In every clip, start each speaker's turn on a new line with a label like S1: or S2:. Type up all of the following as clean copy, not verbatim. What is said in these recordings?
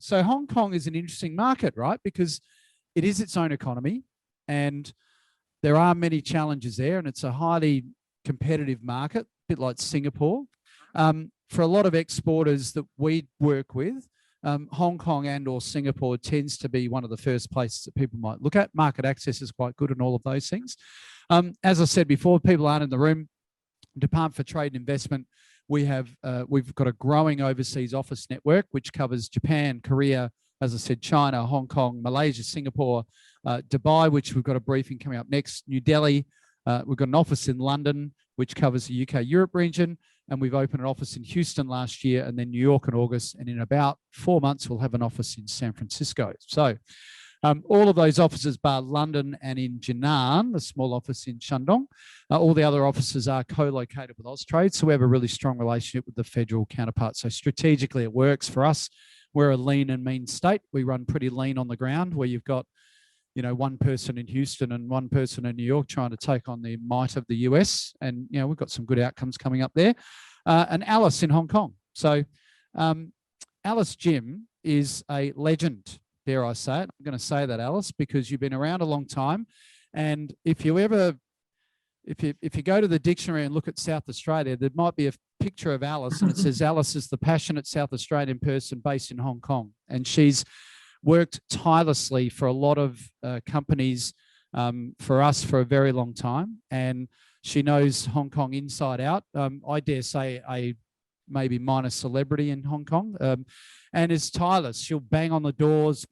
S1: So Hong Kong is an interesting market, right? Because it is its own economy and there are many challenges there, and it's a highly competitive market, a bit like Singapore. For a lot of exporters that we work with, Hong Kong and or Singapore tends to be one of the first places that people might look at. Market access is quite good and all of those things. As I said before, people aren't in the room. Department for Trade and Investment, we've got a growing overseas office network which covers Japan, Korea, as I said, China, Hong Kong, Malaysia, Singapore, Dubai, which we've got a briefing coming up next, New Delhi. We've got an office in London, which covers the UK Europe region, and we've opened an office in Houston last year, and then New York in August, and in about 4 months we'll have an office in San Francisco. So all of those offices, bar London and in Jinan, the small office in Shandong, all the other offices are co-located with Austrade, so we have a really strong relationship with the federal counterpart. So strategically it works for us. We're a lean and mean state. We run pretty lean on the ground, where you've got, you know, one person in Houston and one person in New York trying to take on the might of the US. And, you know, we've got some good outcomes coming up there. And Alice in Hong Kong. So Alice Jim is a legend, dare I say it. I'm going to say that, Alice, because you've been around a long time. And if you go to the dictionary and look at South Australia, there might be a picture of Alice, and it says Alice is the passionate South Australian person based in Hong Kong. And she's worked tirelessly for a lot of companies for us for a very long time. And she knows Hong Kong inside out. I dare say a maybe minor celebrity in Hong Kong, and is tireless. She'll bang on the doors,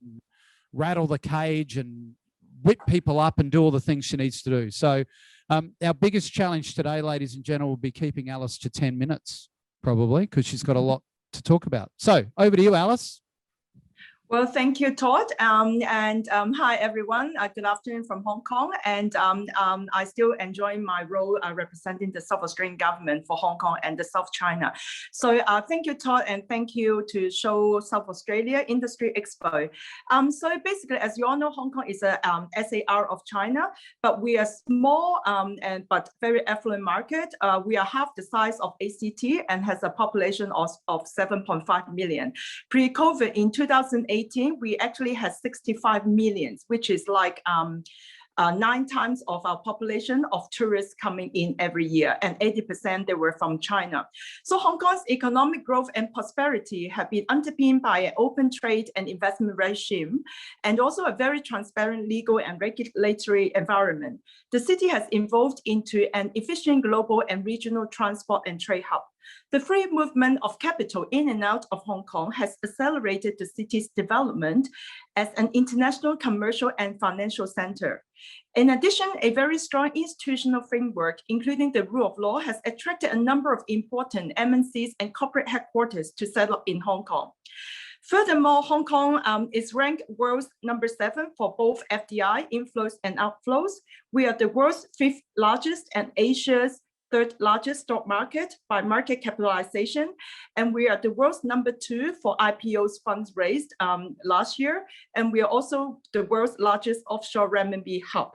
S1: rattle the cage and whip people up and do all the things she needs to do. So our biggest challenge today, ladies and gentlemen, will be keeping Alice to 10 minutes, probably, because she's got a lot to talk about. So over to you, Alice.
S2: Well, thank you, Todd. Hi, everyone. Good afternoon from Hong Kong. And I still enjoy my role representing the South Australian government for Hong Kong and the South China. So thank you, Todd, and thank you to Show South Australia Industry Expo. So basically, as you all know, Hong Kong is a SAR of China, but we are small but very affluent market. We are half the size of ACT and has a population of 7.5 million. Pre-COVID in 2018, we actually had 65 million, which is like 9 times of our population of tourists coming in every year, and 80% they were from China. So Hong Kong's economic growth and prosperity have been underpinned by an open trade and investment regime, and also a very transparent legal and regulatory environment. The city has evolved into an efficient global and regional transport and trade hub. The free movement of capital in and out of Hong Kong has accelerated the city's development as an international commercial and financial center. In addition, a very strong institutional framework, including the rule of law, has attracted a number of important MNCs and corporate headquarters to set up in Hong Kong. Furthermore, Hong Kong is ranked world's number 7 for both FDI inflows and outflows. We are the world's 5th largest and Asia's 3rd largest stock market by market capitalization. And we are the world's number 2 for IPOs funds raised last year. And we are also the world's largest offshore renminbi hub.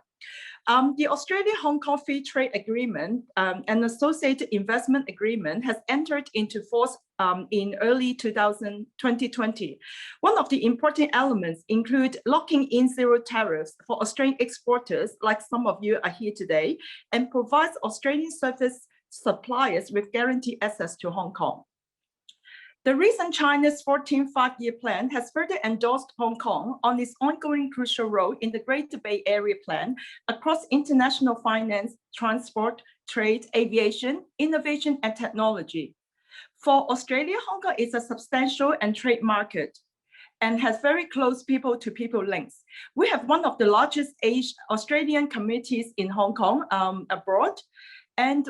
S2: The Australia-Hong Kong Free Trade Agreement and associated investment agreement has entered into force in early 2020. One of the important elements include locking in zero tariffs for Australian exporters, like some of you are here today, and provides Australian service suppliers with guaranteed access to Hong Kong. The recent China's 14th Five-Year Plan has further endorsed Hong Kong on its ongoing crucial role in the Greater Bay Area Plan across international finance, transport, trade, aviation, innovation, and technology. For Australia, Hong Kong is a substantial and trade market and has very close people-to-people links. We have one of the largest Australian communities in Hong Kong abroad. And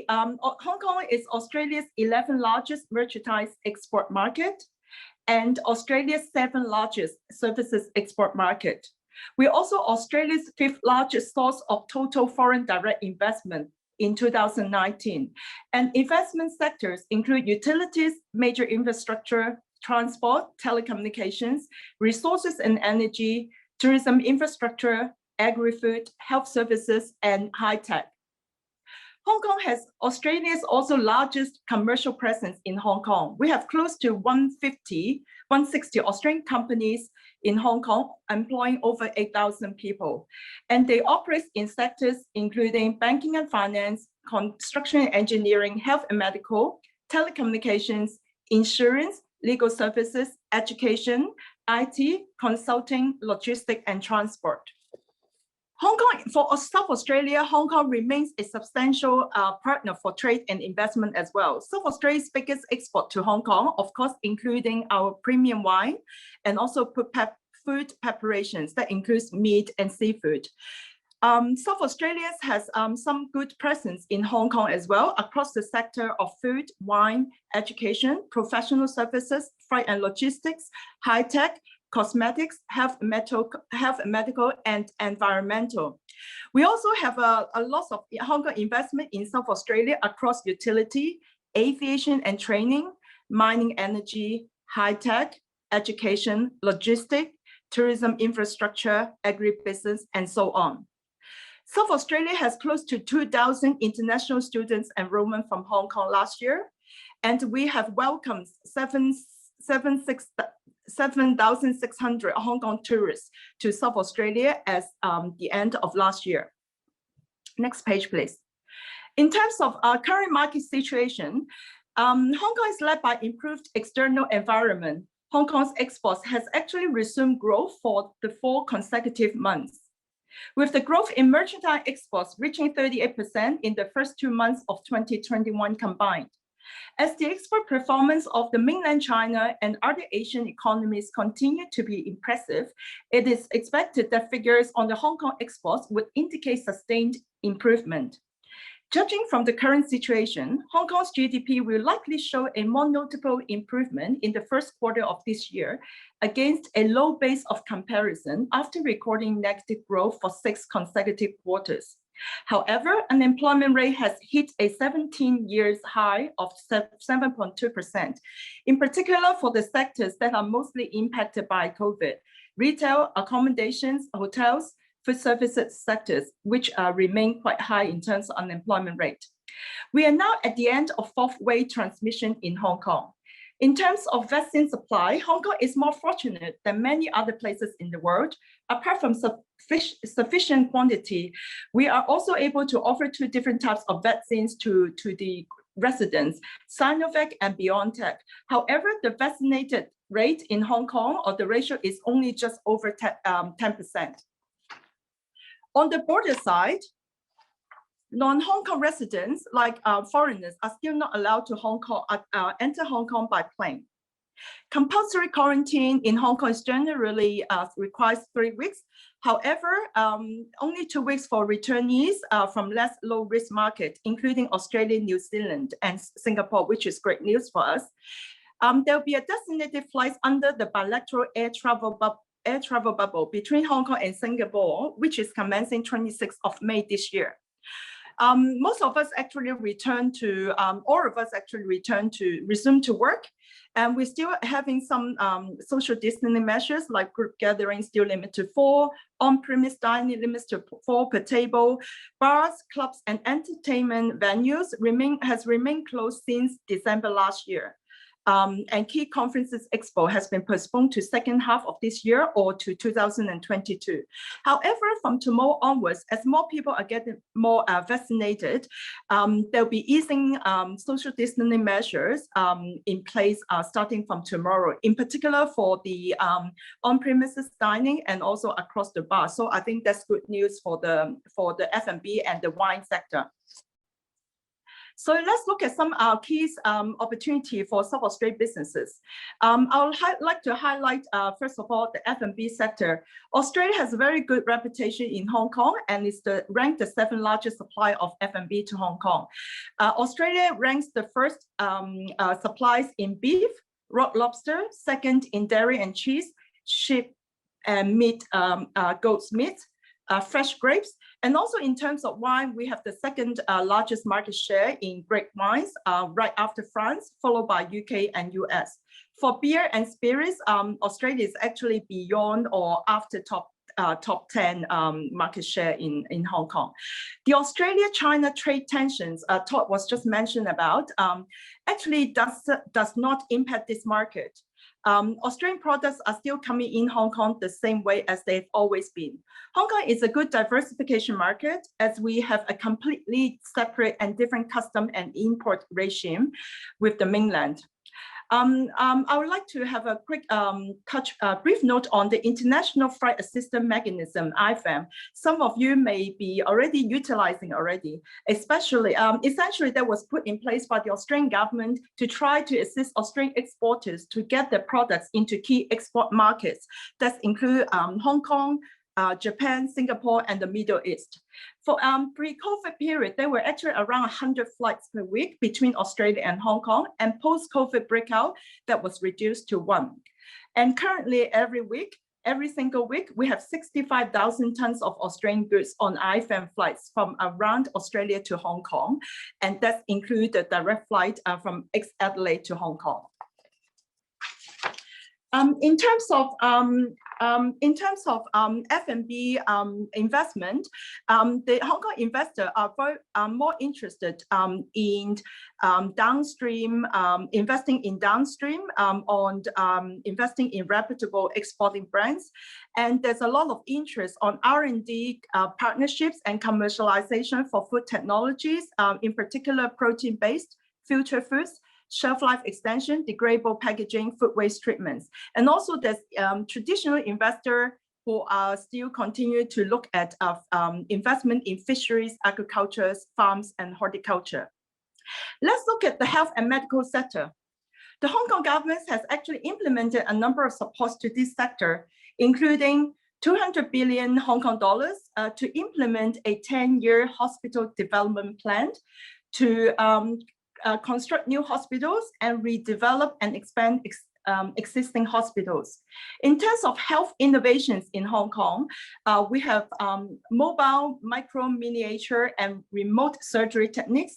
S2: Hong Kong is Australia's 11th largest merchandise export market and Australia's 7th largest services export market. We're also Australia's 5th largest source of total foreign direct investment in 2019. And investment sectors include utilities, major infrastructure, transport, telecommunications, resources and energy, tourism infrastructure, agri-food, health services, and high-tech. Hong Kong has Australia's also largest commercial presence in Hong Kong. We have close to 150 160 Australian companies in Hong Kong, employing over 8,000 people. And they operate in sectors including banking and finance, construction and engineering, health and medical, telecommunications, insurance, legal services, education, IT, consulting, logistics, and transport. Hong Kong, for South Australia, Hong Kong remains a substantial partner for trade and investment as well. South Australia's biggest export to Hong Kong, of course, including our premium wine and also food preparations that includes meat and seafood. South Australia has some good presence in Hong Kong as well across the sector of food, wine, education, professional services, freight and logistics, high tech, cosmetics, health, medical, and environmental. We also have a lot of Hong Kong investment in South Australia across utility, aviation and training, mining energy, high tech, education, logistics, tourism infrastructure, agribusiness, and so on. South Australia has close to 2,000 international students enrollment from Hong Kong last year, and we have welcomed 7,600 Hong Kong tourists to South Australia as the end of last year. Next page, please. In terms of our current market situation, Hong Kong is led by improved external environment. Hong Kong's exports has actually resumed growth for the 4 consecutive months, with the growth in merchandise exports reaching 38% in the first 2 months of 2021 combined. As the export performance of the mainland China and other Asian economies continue to be impressive, it is expected that figures on the Hong Kong exports would indicate sustained improvement. Judging from the current situation, Hong Kong's GDP will likely show a more notable improvement in the first quarter of this year against a low base of comparison after recording negative growth for 6 consecutive quarters. However, unemployment rate has hit a 17-year high of 7.2%, in particular for the sectors that are mostly impacted by COVID: retail, accommodations, hotels, food services sectors, which remain quite high in terms of unemployment rate. We are now at the end of 4th wave transmission in Hong Kong. In terms of vaccine supply, Hong Kong is more fortunate than many other places in the world. Apart from sufficient quantity, we are also able to offer 2 different types of vaccines to the residents, Sinovac and BioNTech. However, the vaccinated rate in Hong Kong, or the ratio, is only just over 10%. On the border side, non-Hong Kong residents, like foreigners, are still not allowed to enter Hong Kong by plane. Compulsory quarantine in Hong Kong is generally requires 3 weeks. However, only 2 weeks for returnees from less low-risk market, including Australia, New Zealand, and Singapore, which is great news for us. There will be a designated flight under the bilateral air travel bubble between Hong Kong and Singapore, which is commencing 26th of May this year. Most of us actually return to, resume to work. And we're still having some social distancing measures, like group gatherings still limited to 4, on-premise dining limits to 4 per table. Bars, clubs, and entertainment venues has remained closed since December last year. And key conferences expo has been postponed to second half of this year or to 2022. However, from tomorrow onwards, as more people are getting more vaccinated, there'll be easing social distancing measures in place starting from tomorrow, in particular for the on-premises dining and also across the bar. So I think that's good news for the F&B and the wine sector. So let's look at some key opportunity for South Australian businesses. I would like to highlight, first of all, the F&B sector. Australia has a very good reputation in Hong Kong and is ranked the 7th largest supplier of F&B to Hong Kong. Australia ranks the first supplies in beef, rock lobster, second in dairy and cheese, sheep and meat, goat's meat, fresh grapes. And also in terms of wine, we have the 2nd largest market share in grape wines, right after France, followed by UK and US. For beer and spirits, Australia is actually beyond or after top 10 market share in Hong Kong. The Australia-China trade tensions Todd was just mentioned about actually does not impact this market. Australian products are still coming in Hong Kong the same way as they've always been. Hong Kong is a good diversification market as we have a completely separate and different custom and import regime with the mainland. I would like to have a quick brief note on the International Freight Assistance Mechanism, IFAM. Some of you may be already utilizing already, especially, essentially that was put in place by the Australian government to try to assist Australian exporters to get their products into key export markets that include Hong Kong, Japan, Singapore, and the Middle East. For pre-COVID period, there were actually around 100 flights per week between Australia and Hong Kong, and post-COVID breakout, that was reduced to 1. And currently every single week, we have 65,000 tons of Australian goods on IFAM flights from around Australia to Hong Kong, and that includes the direct flight from ex-Adelaide to Hong Kong. In terms of F&B investment, the Hong Kong investors are more interested in downstream, investing in downstream, investing in reputable exporting brands. And there's a lot of interest on R&D partnerships and commercialization for food technologies, in particular protein-based, future foods, shelf life extension, degradable packaging, food waste treatments. And also there's traditional investor who are still continue to look at investment in fisheries, agriculture, farms, and horticulture. Let's look at the health and medical sector. The Hong Kong government has actually implemented a number of supports to this sector, including 200 billion Hong Kong dollars to implement a 10-year hospital development plan to construct new hospitals and redevelop and expand existing hospitals. In terms of health innovations in Hong Kong, we have mobile, micro, miniature, and remote surgery techniques,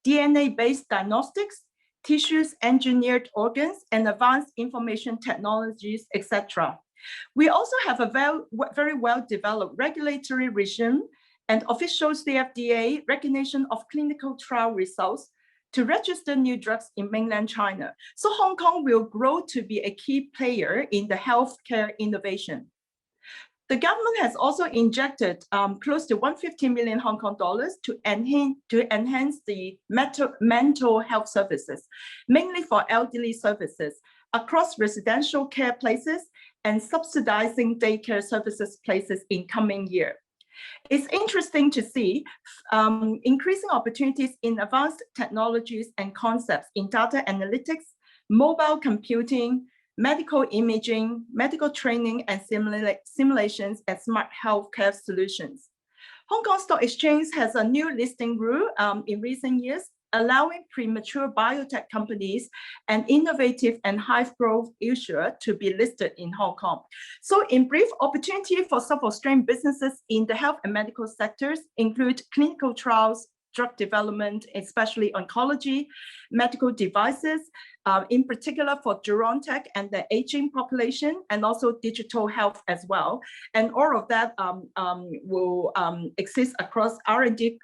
S2: DNA-based diagnostics, tissues, engineered organs, and advanced information technologies, etc. We also have a very well-developed regulatory regime and official CFDA recognition of clinical trial results to register new drugs in mainland China. So Hong Kong will grow to be a key player in the healthcare innovation. The government has also injected close to 150 million Hong Kong dollars to enhance the mental health services, mainly for elderly services, across residential care places and subsidizing daycare services places in coming year. It's interesting to see increasing opportunities in advanced technologies and concepts in data analytics, mobile computing, medical imaging, medical training, and simulations and smart healthcare solutions. Hong Kong Stock Exchange has a new listing rule in recent years, allowing premature biotech companies and innovative and high-growth issuers to be listed in Hong Kong. So in brief, opportunity for South Australian businesses in the health and medical sectors include clinical trials, drug development, especially oncology, medical devices, in particular for gerontech and the aging population, and also digital health as well. And all of that will exist across R&D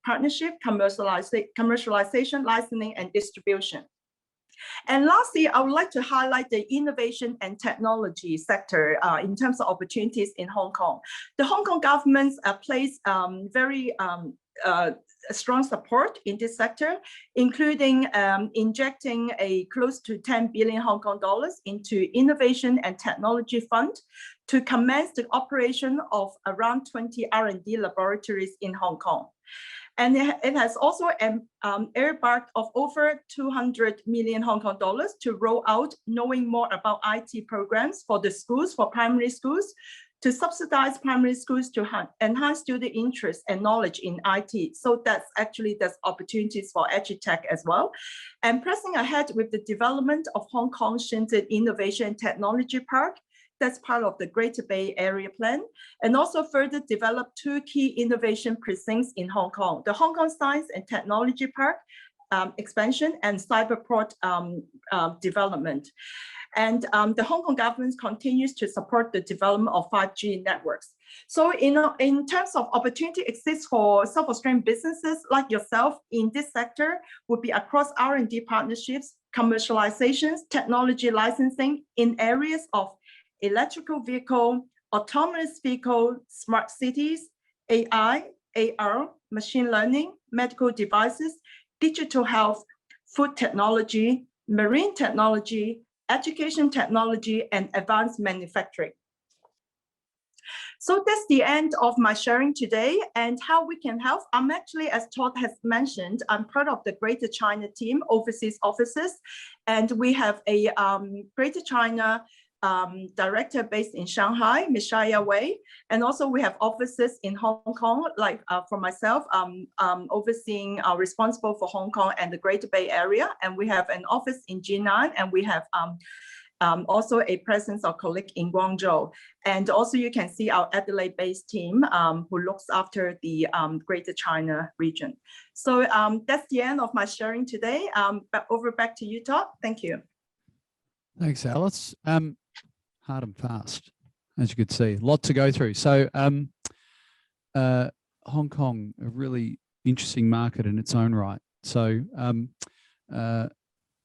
S2: partnership, commercialization, licensing, and distribution. And lastly, I would like to highlight the innovation and technology sector in terms of opportunities in Hong Kong. The Hong Kong government plays very strong support in this sector, including injecting a close to 10 billion Hong Kong dollars into innovation and technology fund to commence the operation of around 20 R&D laboratories in Hong Kong. And it has also earmarked of over 200 million Hong Kong dollars to roll out knowing more about IT programs for the schools, for primary schools, to subsidize primary schools to enhance student interest and knowledge in IT. So there's opportunities for EduTech as well. And pressing ahead with the development of Hong Kong Shenzhen Innovation and Technology Park, that's part of the Greater Bay Area plan, and also further develop 2 key innovation precincts in Hong Kong, the Hong Kong Science and Technology Park expansion and Cyberport development. And the Hong Kong government continues to support the development of 5G networks. So in terms of opportunity exists for South Australian businesses like yourself in this sector would be across R&D partnerships, commercializations, technology licensing in areas of electrical vehicle, autonomous vehicle, smart cities, AI, AR, machine learning, medical devices, digital health, food technology, marine technology, education technology, and advanced manufacturing. So that's the end of my sharing today and how we can help. I'm actually, as Todd has mentioned, I'm part of the Greater China team, overseas offices, and we have a Greater China director based in Shanghai, Ms. Shaya Wei, and also we have offices in Hong Kong, like for myself, overseeing, responsible for Hong Kong and the Greater Bay Area, and we have an office in Jinan, and we have also a presence of colleague in Guangzhou. And also you can see our Adelaide-based team who looks after the Greater China region. So that's the end of my sharing today. Back to you, Todd. Thank you.
S1: Thanks, Alice. Hard and fast, as you could see, a lot to go through. So Hong Kong, a really interesting market in its own right. So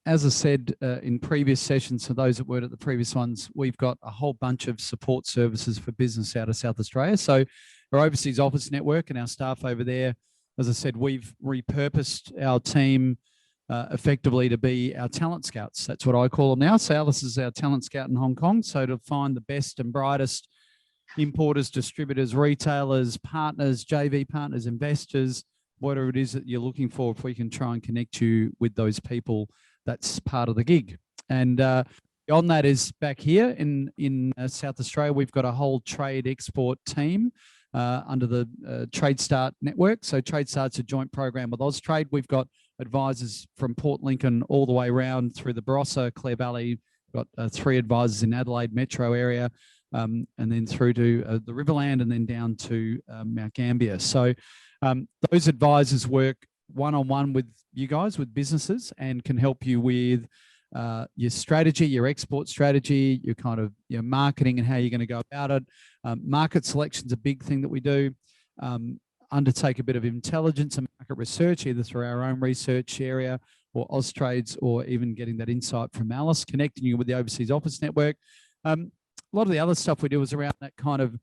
S1: as I said in previous sessions, for those that weren't at the previous ones, we've got a whole bunch of support services for business out of South Australia. So our overseas office network and our staff over there, as I said, we've repurposed our team effectively to be our talent scouts. That's what I call them now. So Alice is our talent scout in Hong Kong. So to find the best and brightest importers, distributors, retailers, partners, JV partners, investors, whatever it is that you're looking for, if we can try and connect you with those people, that's part of the gig. And on that is back here in South Australia, we've got a whole trade export team under the Trade Start network. So Trade Start's a joint program with Austrade. We've got advisors from Port Lincoln all the way around through the Barossa, Clare Valley. We've got 3 advisors in Adelaide metro area, and then through to the Riverland, and then down to Mount Gambier. So those advisors work one-on-one with you guys, with businesses, and can help you with your strategy, your export strategy, your kind of your marketing and how you're going to go about it. Market selection is a big thing that we do. Undertake a bit of intelligence and market research, either through our own research area or Austrade's, or even getting that insight from Alice, connecting you with the overseas office network. A lot of the other stuff we do is around that kind of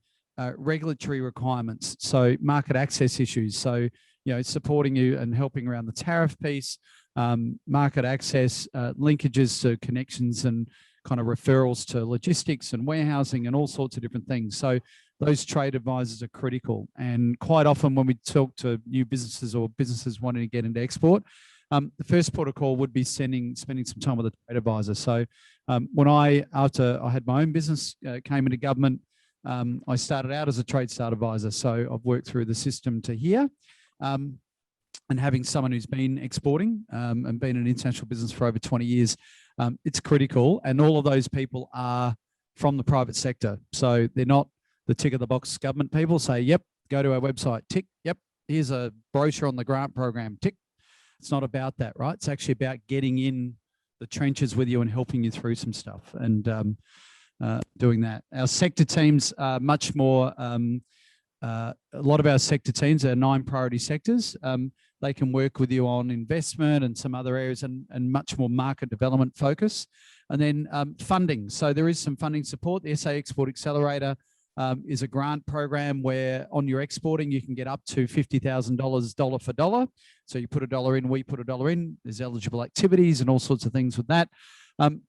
S1: regulatory requirements. So market access issues. So, you know, supporting you and helping around the tariff piece, market access, linkages to connections and kind of referrals to logistics and warehousing and all sorts of different things. So those trade advisors are critical. And quite often when we talk to new businesses or businesses wanting to get into export, the first protocol would be spending some time with a trade advisor. So after I had my own business, came into government, I started out as a Trade Start advisor. So I've worked through the system to here. And having someone who's been exporting and been in international business for over 20 years, it's critical. And all of those people are from the private sector. So they're not the tick of the box government people. Say, yep, go to our website, tick, yep, here's a brochure on the grant program, tick. It's not about that, right? It's actually about getting in the trenches with you and helping you through some stuff and doing that. Our sector teams are much more, a lot of our sector teams are 9 priority sectors. They can work with you on investment and some other areas and much more market development focus. And then funding. So there is some funding support. The SA Export Accelerator is a grant program where on your exporting, you can get up to $50,000 dollar for dollar. So you put $1 in, we put $1 in. There's eligible activities and all sorts of things with that.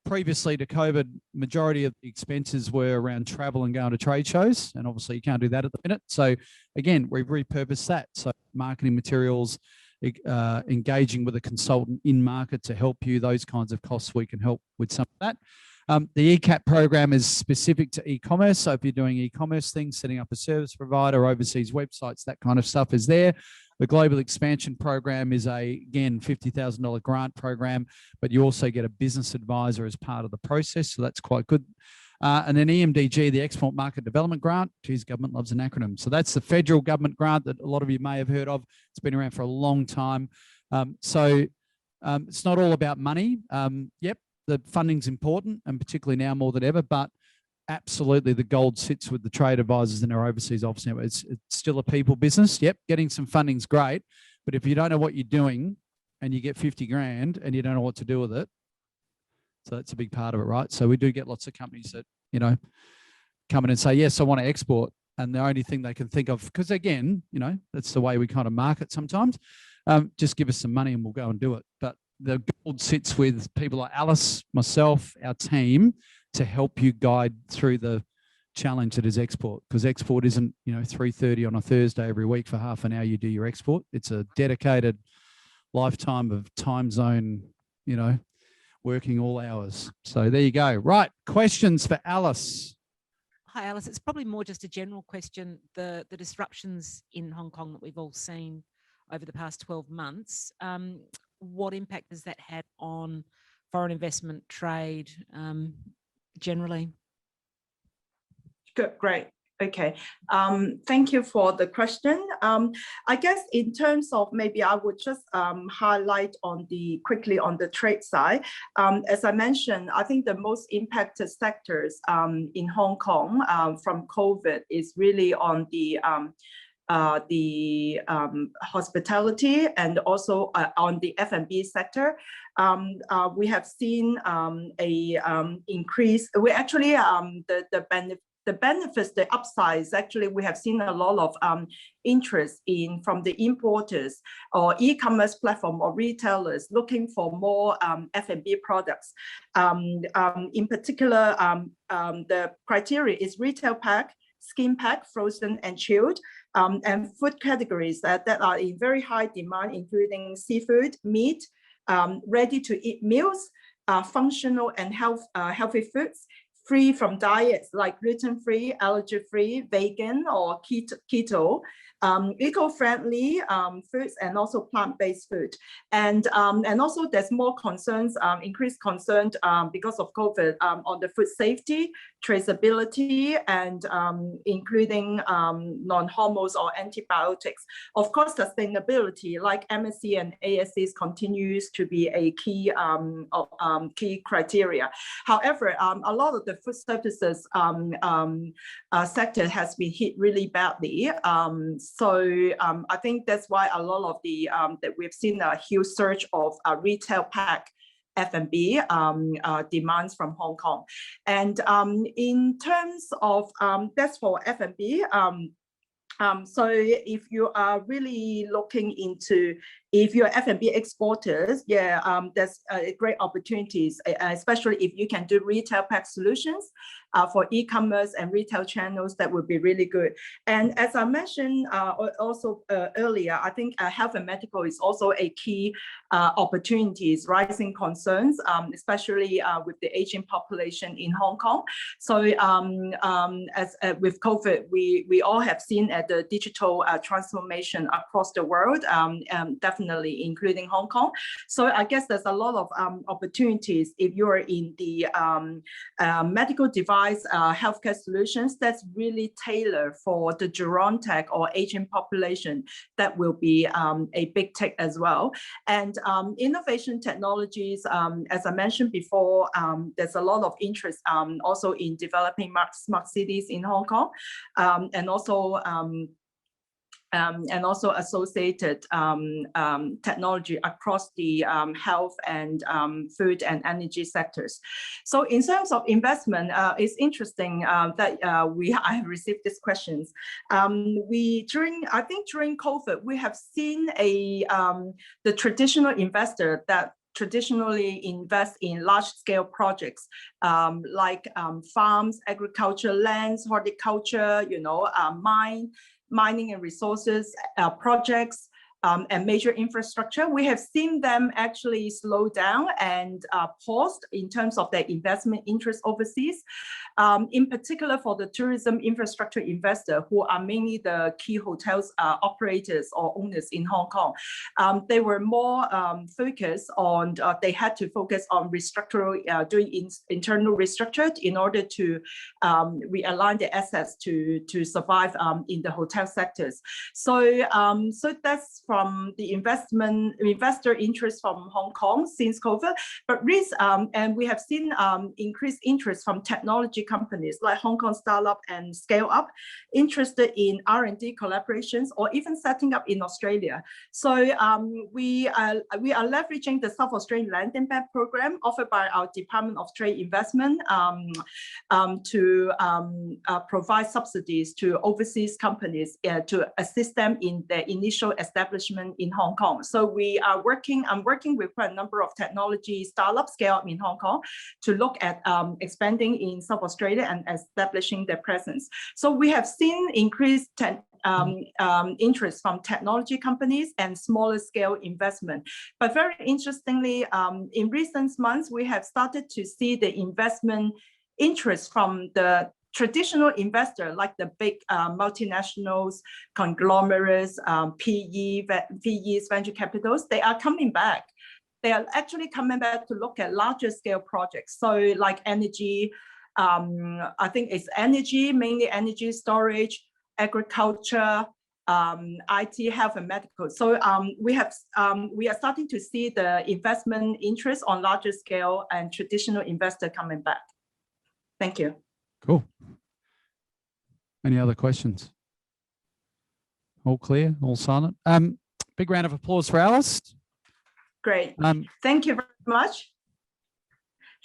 S1: Previously to COVID, majority of the expenses were around travel and going to trade shows. And obviously you can't do that at the minute. So again, we've repurposed that. So marketing materials, engaging with a consultant in market to help you, those kinds of costs, we can help with some of that. The ECAP program is specific to e-commerce. So if you're doing e-commerce things, setting up a service provider, overseas websites, that kind of stuff is there. The Global Expansion Program is again, $50,000 grant program, but you also get a business advisor as part of the process. So that's quite good. And then EMDG, the Export Market Development Grant. Geez, government loves an acronym. So that's the federal government grant that a lot of you may have heard of. It's been around for a long time. It's not all about money. Yep, the funding's important, and particularly now more than ever, but absolutely the gold sits with the trade advisors in our overseas office network. It's still a people business. Yep, getting some funding's great, but if you don't know what you're doing and you get 50 grand and you don't know what to do with it, So that's a big part of it, right? So we do get lots of companies that, you know, come in and say, yes, I want to export. And the only thing they can think of, because again, you know, that's the way we kind of market sometimes, just give us some money and we'll go and do it. But the gold sits with people like Alice, myself, our team, to help you guide through the challenge that is export, because export isn't, you know, 3:30 on a Thursday every week for half an hour you do your export. It's a dedicated lifetime of time zone, you know, working all hours. So there you go. Right, questions for Alice.
S3: Hi, Alice. It's probably more just a general question. The disruptions in Hong Kong that we've all seen over the past 12 months, what impact has that had on foreign investment, trade, generally?
S2: Good, great. Okay. Thank you for the question. I guess in terms of, maybe I would just highlight quickly on the trade side. As I mentioned, I think the most impacted sectors in Hong Kong from COVID is really on the hospitality and also on the F&B sector. We have seen a increase. We actually the benefits, the upsides, actually, we have seen a lot of interest from the importers or e-commerce platform or retailers looking for more F&B products. In particular, the criteria is retail pack, skin pack, frozen and chilled, and food categories that are in very high demand, including seafood, meat, ready-to-eat meals, functional and healthy foods, free from diets like gluten-free, allergy-free, vegan, or keto, eco-friendly foods, and also plant-based food. And also there's more concerns, increased concern because of COVID on the food safety, traceability, and including non-hormones or antibiotics. Of course, sustainability, like MSC and ASCs, continues to be a key key criteria. However, a lot of the food services sector has been hit really badly. So I think that's why a lot of the that we've seen a huge surge of retail pack F&B demands from Hong Kong. And in terms of that's for F&B. So if you are really looking into, if you're F&B exporters, yeah, there's great opportunities, especially if you can do retail pack solutions for e-commerce and retail channels. That would be really good. And as I mentioned also earlier, I think health and medical is also a key opportunities, rising concerns, especially with the aging population in Hong Kong. So as with COVID, we all have seen the digital transformation across the world, definitely including Hong Kong. So I guess there's a lot of opportunities if you're in the medical device healthcare solutions that's really tailored for the gerontech or aging population. That will be a big take as well. And innovation technologies, as I mentioned before, there's a lot of interest also in developing smart cities in Hong Kong, and also associated technology across the health and food and energy sectors. So in terms of investment, it's interesting that I have received these questions. I think during COVID, we have seen the traditional investor that traditionally invest in large-scale projects like farms, agriculture, lands, horticulture, mining and resources projects, and major infrastructure. We have seen them actually slow down and paused in terms of their investment interest overseas. In particular for the tourism infrastructure investor, who are mainly the key hotels operators or owners in Hong Kong. They were more focused on, they had to focus on restructuring, doing internal restructure in order to realign the assets to survive in the hotel sectors. So that's from the investor interest from Hong Kong since COVID, but and we have seen increased interest from technology companies like Hong Kong startup and scale up, interested in R&D collaborations or even setting up in Australia. So we are leveraging the South Australian Lending Bank program offered by our Department of Trade Investment to provide subsidies to overseas companies to assist them in their initial establishment in Hong Kong. So I'm working with quite a number of technology startups scale up in Hong Kong to look at expanding in South Australia and establishing their presence. So we have seen increased interest from technology companies and smaller scale investment. But very interestingly, in recent months, we have started to see the investment interest from the traditional investor, like the big multinationals, conglomerates, PEs, venture capitals. They are coming back. They are actually coming back to look at larger scale projects. So like energy, I think it's energy, mainly energy storage, agriculture, IT, health and medical. So we are starting to see the investment interest on larger scale and traditional investor coming back. Thank you.
S1: Cool. Any other questions? All clear, all silent. Big round of applause for Alice.
S2: Great. Thank you very much.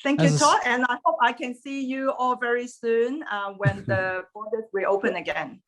S2: Thank you, Todd. And I hope I can see you all very soon when the borders reopen again.